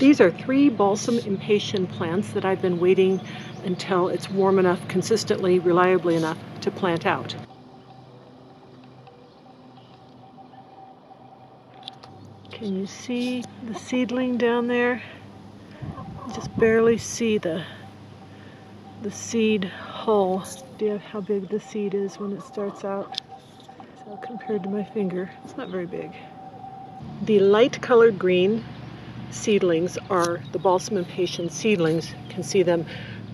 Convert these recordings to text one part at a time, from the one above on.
These are 3 Balsam Impatien plants that I've been waiting until it's warm enough, consistently, reliably enough to plant out. Can you see the seedling down there? You just barely see the seed hull. Do you have how big the seed is when it starts out? So compared to my finger, it's not very big. The light colored green seedlings are the Balsam Impatien seedlings. You can see them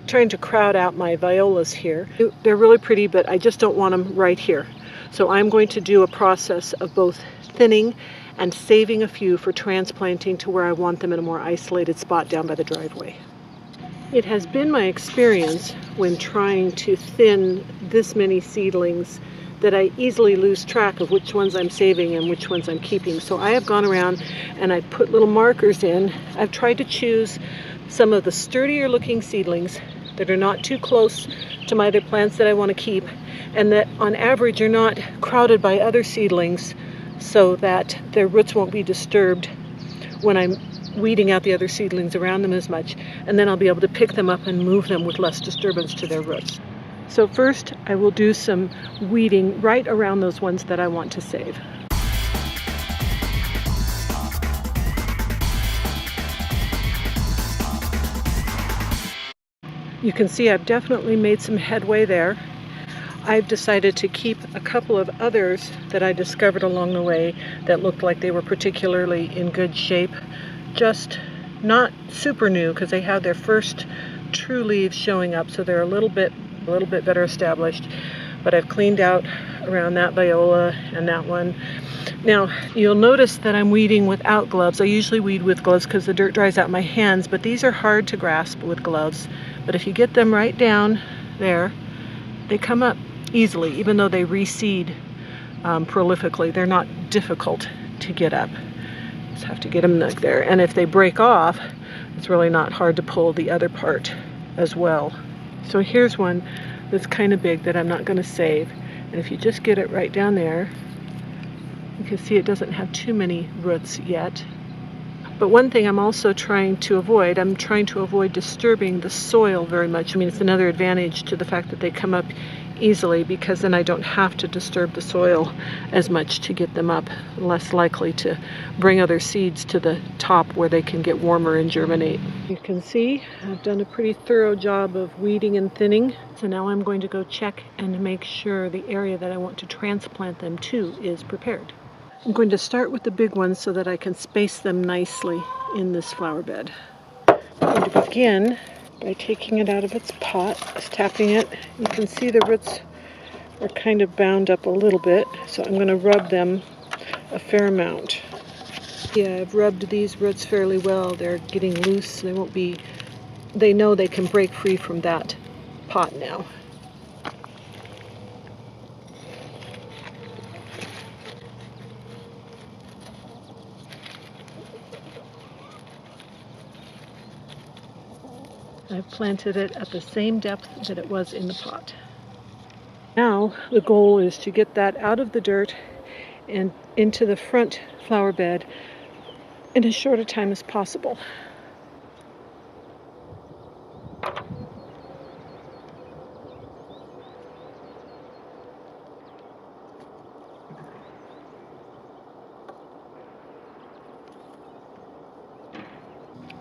trying to crowd out my violas here. They're really pretty, but I just don't want them right here. So I'm going to do a process of both thinning and saving a few for transplanting to where I want them in a more isolated spot down by the driveway. It has been my experience when trying to thin this many seedlings that I easily lose track of which ones I'm saving and which ones I'm keeping. So I have gone around and I put little markers in. I've tried to choose some of the sturdier looking seedlings that are not too close to my other plants that I want to keep, and that on average are not crowded by other seedlings so that their roots won't be disturbed when I'm weeding out the other seedlings around them as much, and then I'll be able to pick them up and move them with less disturbance to their roots. So first I will do some weeding right around those ones that I want to save. You can see I've definitely made some headway there. I've decided to keep a couple of others that I discovered along the way that looked like they were particularly in good shape. Just not super new because they have their first true leaves showing up, so they're a little bit better established. But I've cleaned out around that viola and that one. Now you'll notice that I'm weeding without gloves. I usually weed with gloves because the dirt dries out my hands, but these are hard to grasp with gloves. But if you get them right down there, they come up easily, even though they reseed prolifically. They're not difficult to get up. Just have to get them like there. And if they break off, it's really not hard to pull the other part as well. So here's one that's kind of big that I'm not going to save. And if you just get it right down there, you can see it doesn't have too many roots yet. But one thing I'm also trying to avoid, I'm trying to avoid disturbing the soil very much. I mean, it's another advantage to the fact that they come up easily, because then I don't have to disturb the soil as much to get them up, less likely to bring other seeds to the top where they can get warmer and germinate. You can see I've done a pretty thorough job of weeding and thinning. So now I'm going to go check and make sure the area that I want to transplant them to is prepared. I'm going to start with the big ones so that I can space them nicely in this flower bed. I'm going to begin by taking it out of its pot, just tapping it. You can see the roots are kind of bound up a little bit, so I'm going to rub them a fair amount. Yeah, I've rubbed these roots fairly well. They're getting loose. They know they can break free from that pot now. I've planted it at the same depth that it was in the pot. Now the goal is to get that out of the dirt and into the front flower bed in as short a time as possible.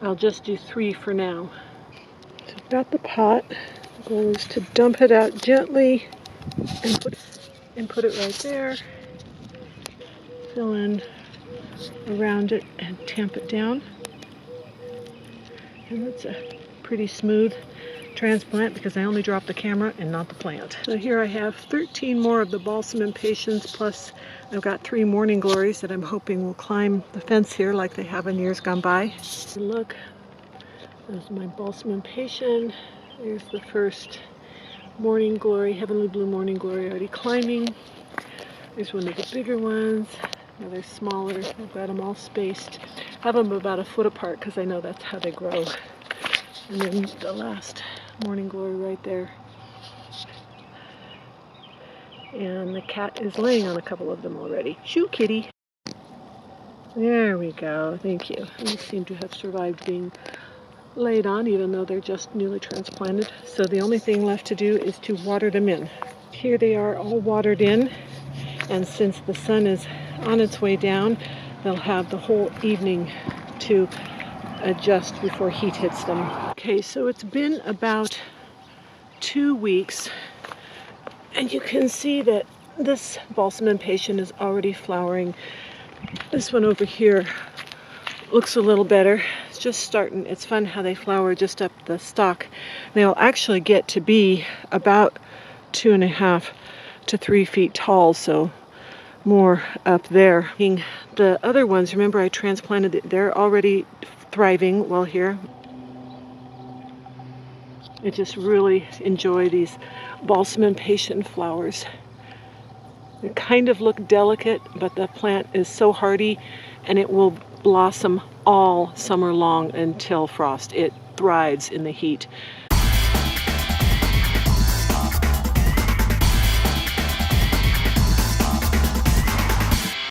I'll just do 3 for now. So I've got the pot. The goal is to dump it out gently and put it right there. Fill in around it and tamp it down. And that's a pretty smooth transplant because I only dropped the camera and not the plant. So here I have 13 more of the Balsam Impatiens, plus I've got 3 morning glories that I'm hoping will climb the fence here like they have in years gone by. Look, there's my Balsam Impatien. There's the first morning glory, heavenly blue morning glory already climbing. There's one of the bigger ones. Another smaller. I've got them all spaced. Have them about a foot apart because I know that's how they grow. And then the last morning glory right there. And the cat is laying on a couple of them already. Shoo, kitty. There we go. Thank you. These seem to have survived being laid on, even though they're just newly transplanted. So the only thing left to do is to water them in. Here they are all watered in, and since the sun is on its way down, they'll have the whole evening to adjust before heat hits them. Okay, so it's been about 2 weeks, and you can see that this Balsam Impatien is already flowering. This one over here looks a little better. It's just starting. It's fun how they flower just up the stalk. They'll actually get to be about 2.5 to 3 feet tall, so more up there. The other ones, remember I transplanted, they're already thriving well here. I just really enjoy these Balsam Impatien flowers. They kind of look delicate, but the plant is so hardy, and it will blossom all summer long until frost. It thrives in the heat.